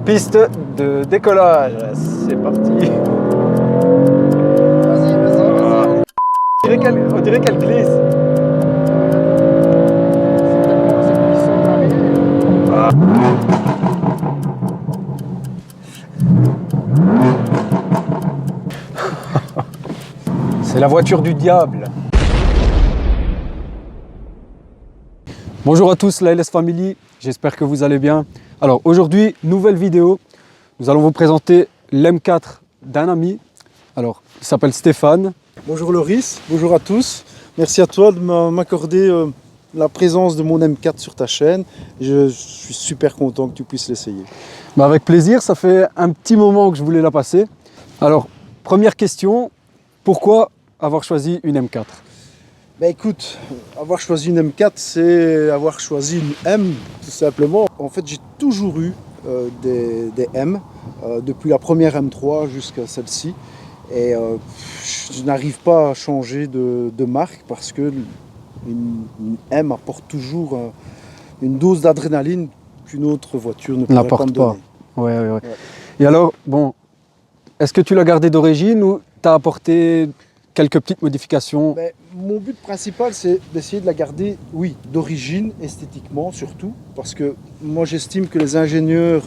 Piste de décollage, c'est parti. Vas-y. On dirait qu'elle glisse. C'est glissant derrière. C'est la voiture du diable. Bonjour à tous, la LS Family, j'espère que vous allez bien. Alors aujourd'hui, nouvelle vidéo, nous allons vous présenter l'M4 d'un ami. Alors, il s'appelle Stéphane. Bonjour Loris, bonjour à tous. Merci à toi de m'accorder la présence de mon M4 sur ta chaîne. Je suis super content que tu puisses l'essayer. Avec plaisir, ça fait un petit moment que je voulais la passer. Alors, première question, pourquoi avoir choisi une M4 ? Écoute, avoir choisi une M4, c'est avoir choisi une M, tout simplement. En fait, j'ai toujours eu des M, depuis la première M3 jusqu'à celle-ci. Et je n'arrive pas à changer de marque parce que une M apporte toujours une dose d'adrénaline qu'une autre voiture ne pourrait pas me donner. Ouais. Et alors, bon, est-ce que tu l'as gardé d'origine ou tu as apporté quelques petites modifications? Mon but principal, c'est d'essayer de la garder, oui, d'origine, esthétiquement surtout, parce que moi j'estime que les ingénieurs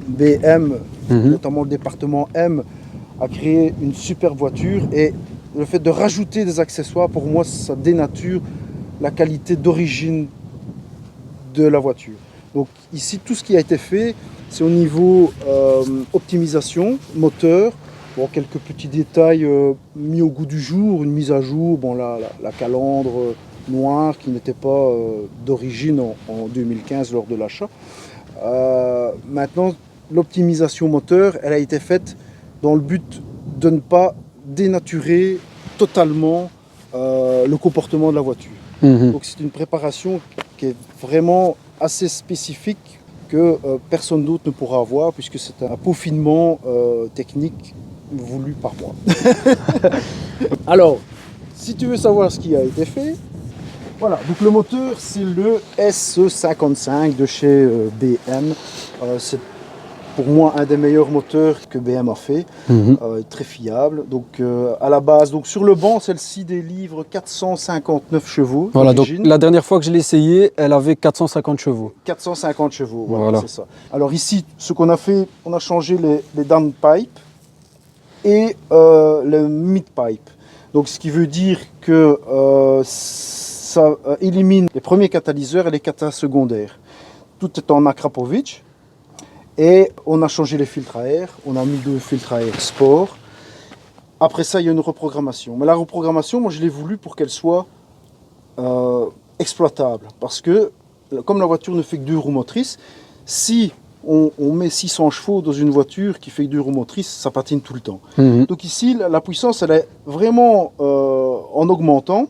BM, notamment le département M, a créé une super voiture, et le fait de rajouter des accessoires, pour moi, ça dénature la qualité d'origine de la voiture. Donc ici, tout ce qui a été fait, c'est au niveau optimisation, moteur. Bon, quelques petits détails mis au goût du jour, une mise à jour, bon, la calandre noire qui n'était pas d'origine en 2015 lors de l'achat. Maintenant, l'optimisation moteur, elle a été faite dans le but de ne pas dénaturer totalement le comportement de la voiture. Donc c'est une préparation qui est vraiment assez spécifique que personne d'autre ne pourra avoir, puisque c'est un peaufinement technique voulu par moi. Alors, si tu veux savoir ce qui a été fait, voilà, donc le moteur c'est le SE55 de chez BM. C'est pour moi un des meilleurs moteurs que BM a fait, très fiable. Donc à la base, donc sur le banc, celle-ci délivre 459 chevaux. Voilà, donc la dernière fois que je l'ai essayé, elle avait 450 chevaux. 450 chevaux, voilà. C'est ça. Alors ici, ce qu'on a fait, on a changé les downpipes et le mid-pipe. Donc ce qui veut dire que ça élimine les premiers catalyseurs et les catas secondaires. Tout est en Akrapovic. Et on a changé les filtres à air, on a mis 2 filtres à air sport. Après ça, il y a une reprogrammation. Mais la reprogrammation, moi je l'ai voulu pour qu'elle soit exploitable. Parce que, comme la voiture ne fait que 2 roues motrices, si on met 600 chevaux dans une voiture qui fait 2 roues motrices, ça patine tout le temps. Donc ici, la puissance, elle est vraiment en augmentant.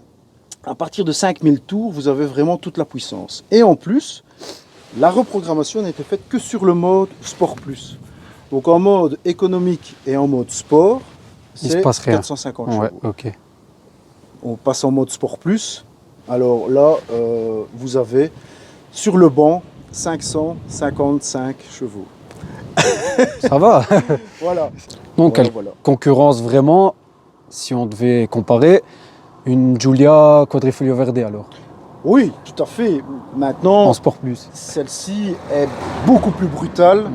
À partir de 5000 tours, vous avez vraiment toute la puissance. Et en plus, la reprogrammation n'a été faite que sur le mode Sport Plus. Donc en mode économique et en mode sport, c'est 450 chevaux. Okay. On passe en mode Sport Plus. Alors là, vous avez sur le banc 555 chevaux. Ça va. Voilà. Donc voilà. Concurrence vraiment, si on devait comparer, une Giulia Quadrifoglio Verde alors? Oui, tout à fait. Maintenant, en Sport Plus, celle-ci est beaucoup plus brutale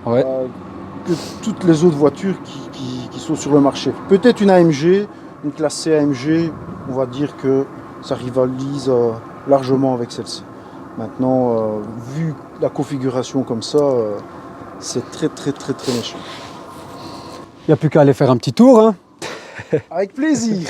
que toutes les autres voitures qui sont sur le marché. Peut-être une AMG, une classe C AMG, on va dire que ça rivalise largement avec celle-ci. Maintenant, vu la configuration comme ça, c'est très méchant. Il n'y a plus qu'à aller faire un petit tour, hein. Avec plaisir.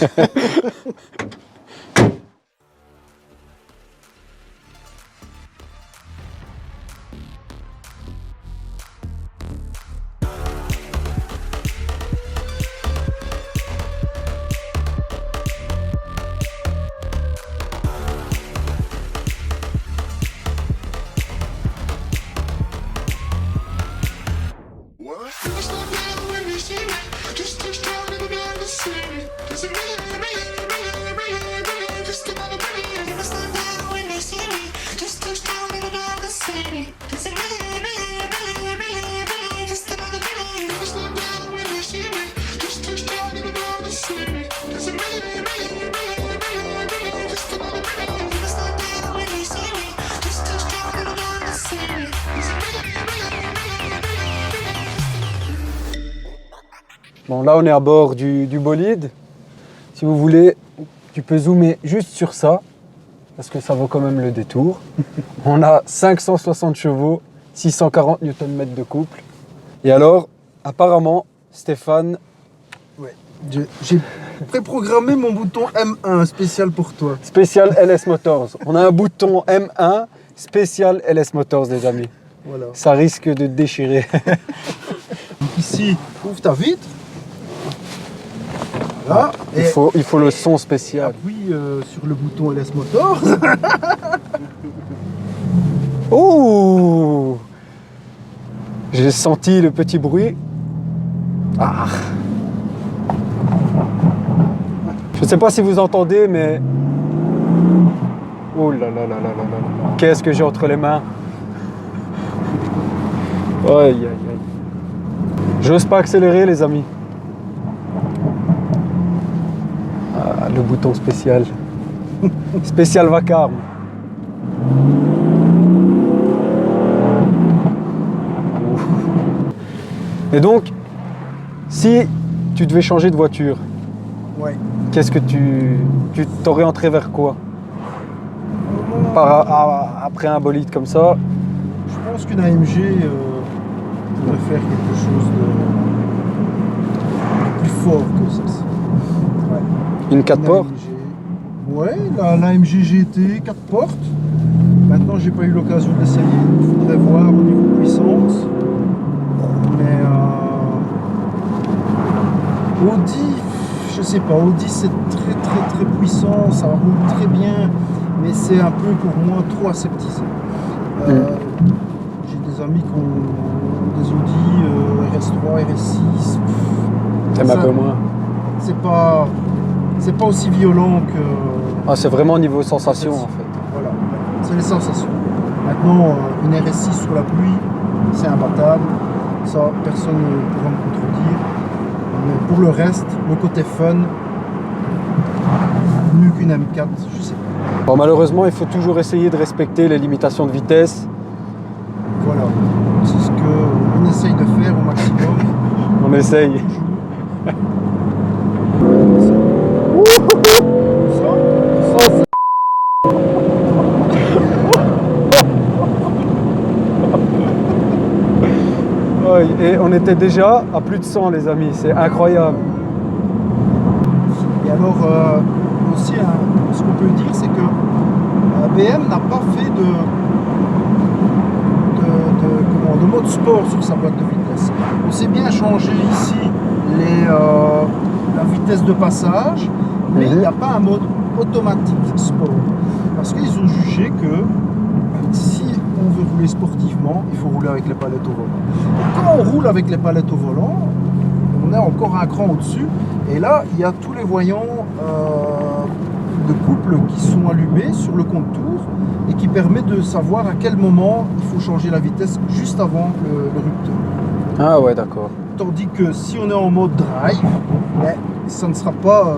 Bon, là, on est à bord du bolide. Si vous voulez, tu peux zoomer juste sur ça, parce que ça vaut quand même le détour. On a 560 chevaux, 640 Nm de couple. Et alors, apparemment, Stéphane... Ouais. J'ai préprogrammé mon bouton M1 spécial pour toi. Spécial LS Motors. On a un bouton M1 spécial LS Motors, les amis. Voilà. Ça risque de te déchirer. Donc ici, ouvre ta vitre. Voilà. Il faut le son spécial. Appuie sur le bouton LS Motors. Oh! J'ai senti le petit bruit. Ah! Je ne sais pas si vous entendez, mais... Oh là là là là là là. Qu'est-ce que j'ai entre les mains? Aïe aïe aïe. J'ose pas accélérer, les amis. Ah, le bouton spécial. Spécial vacarme. Et donc, si tu devais changer de voiture, Ouais. qu'est-ce que tu t'orienterais vers quoi? Après un bolide comme ça? Je pense qu'une AMG pourrait faire quelque chose de plus fort que ça. Ouais. Une 4 portes? AMG. Ouais, l'AMG GT 4 portes. Maintenant, j'ai pas eu l'occasion de l'essayer. Il faudrait voir au niveau puissance. Mais Audi, je sais pas, Audi c'est très puissant, ça roule très bien, mais c'est un peu pour moi trop aseptisé. J'ai des amis qui ont des Audi RS3, RS6. T'aimes un peu moins? C'est pas aussi violent que... Ah, c'est vraiment au niveau sensation en fait. Voilà, c'est les sensations. Maintenant, une RS6 sur la pluie, c'est imbattable. Ça, personne ne pourra me contredire. Mais pour le reste, le côté fun, mieux qu'une M4, je sais pas. Bon, malheureusement, il faut toujours essayer de respecter les limitations de vitesse. Voilà, c'est ce qu'on essaye de faire au maximum. On essaye. Et on était déjà à plus de 100, les amis, c'est incroyable. Et alors, aussi, ce qu'on peut dire, c'est que BM n'a pas fait de mode sport sur sa boîte de vitesse. On sait bien changer ici la vitesse de passage, mais il n'y a pas un mode automatique sport. Parce qu'ils ont jugé que si on veut rouler sportivement, il faut rouler avec les palettes au volant. Et quand on roule avec les palettes au volant, on est encore un cran au-dessus. Et là, il y a tous les voyants de couple qui sont allumés sur le contour et qui permet de savoir à quel moment il faut changer la vitesse juste avant le rupteur. Ah ouais, d'accord. Tandis que si on est en mode drive, ben, ça ne sera pas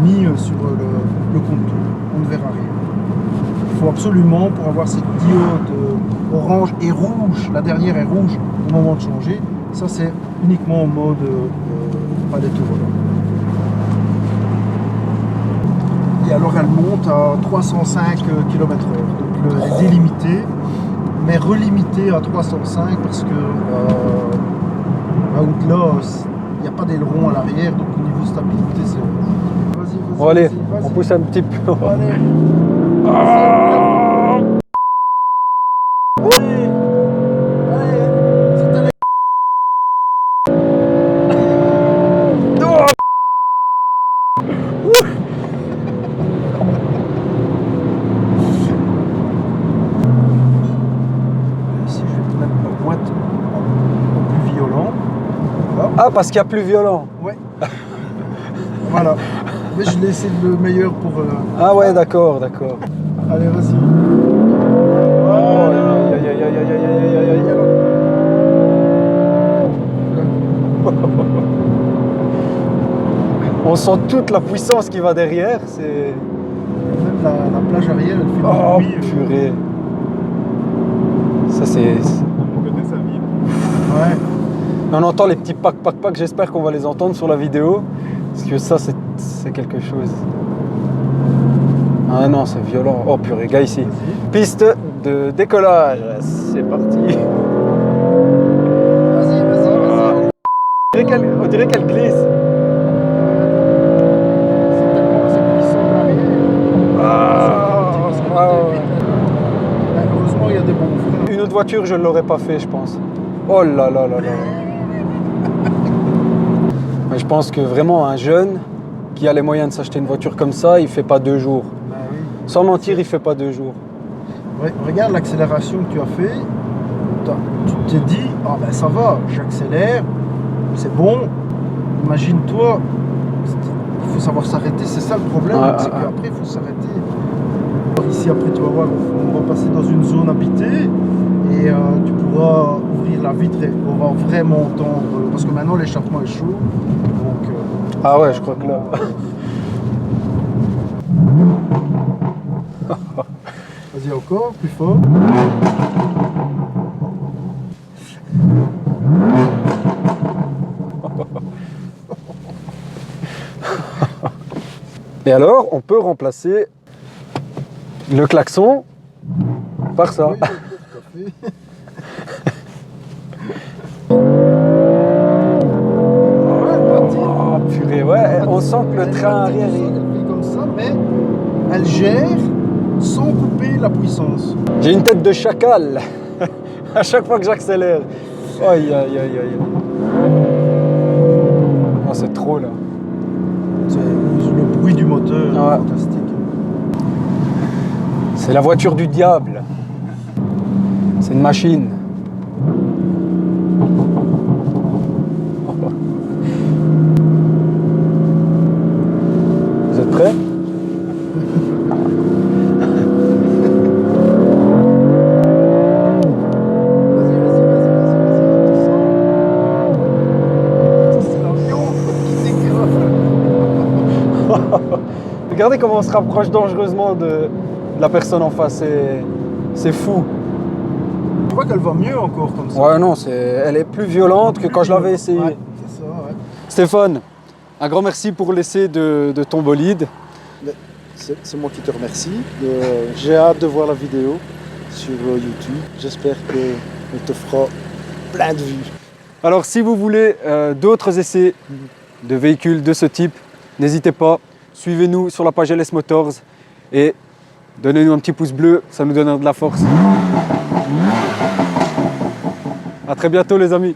mis sur le contour. On ne verra rien. Il faut absolument, pour avoir cette diode orange et rouge, la dernière est rouge au moment de changer, ça c'est uniquement en mode palette au volant. Et alors elle monte à 305 km/h, donc elle est délimitée, mais relimitée à 305 parce que là, il n'y a pas d'aileron à l'arrière, donc au niveau stabilité c'est... Vas-y, Bon allez, on pousse un petit peu. Allez. Ah, parce qu'il y a plus violent. Ouais. Voilà. Mais je laissé le meilleur pour... Ah ouais, d'accord, d'accord. Allez, vas-y. Aïe, aïe, aïe, aïe, aïe, aïe, aïe, aïe, aïe. On sent toute la puissance qui va derrière. C'est... Même la plage arrière, elle fait Oh, du bruit. purée. Ça, c'est... On connaît sa vie. Ouais. On entend les petits pac, j'espère qu'on va les entendre sur la vidéo. Parce que ça, c'est quelque chose. Ah non, c'est violent. Oh purée, gars, ici. Piste de décollage. C'est parti. Vas-y. On dirait qu'elle glisse. C'est tellement c'est puissant derrière. Heureusement, il y a des bons freins. Une autre voiture, je ne l'aurais pas fait, je pense. Oh là là là là. Mais je pense que vraiment un jeune qui a les moyens de s'acheter une voiture comme ça, il fait pas 2 jours. Bah oui. Sans mentir, il fait pas 2 jours. Regarde l'accélération que tu as fait. Tu t'es dit, ah ben ça va, j'accélère, c'est bon. Imagine-toi, il faut savoir s'arrêter, c'est ça le problème, c'est qu'après il faut s'arrêter. Ici après tu vas voir, on va passer dans une zone habitée et tu pourras ouvrir la vitre et on va vraiment entendre, parce que maintenant l'échappement est chaud. Donc, Ah ouais, je crois que là... vas-y encore, plus fort. Et alors, on peut remplacer le klaxon par ça. Oui, tout à fait. Oh purée, ouais, on sent que le train arrière... Elle fait comme ça, mais elle gère sans couper la puissance. J'ai une tête de chacal à chaque fois que j'accélère. Aïe, aïe, aïe, aïe. Oh, c'est trop là. C'est le bruit du moteur, Ouais. fantastique. C'est la voiture du diable. C'est une machine. Vous êtes prêts? Regardez comment on se rapproche dangereusement de la personne en face, c'est fou. Je crois qu'elle va mieux encore comme ça. Ouais, non, elle est plus violente que quand je l'avais essayé. Ouais, c'est ça, ouais. Stéphane, un grand merci pour l'essai de ton bolide. C'est moi qui te remercie. J'ai hâte de voir la vidéo sur YouTube. J'espère qu'elle te fera plein de vues. Alors, si vous voulez d'autres essais de véhicules de ce type, n'hésitez pas, suivez-nous sur la page LS Motors et donnez-nous un petit pouce bleu, ça nous donnera de la force. À très bientôt les amis.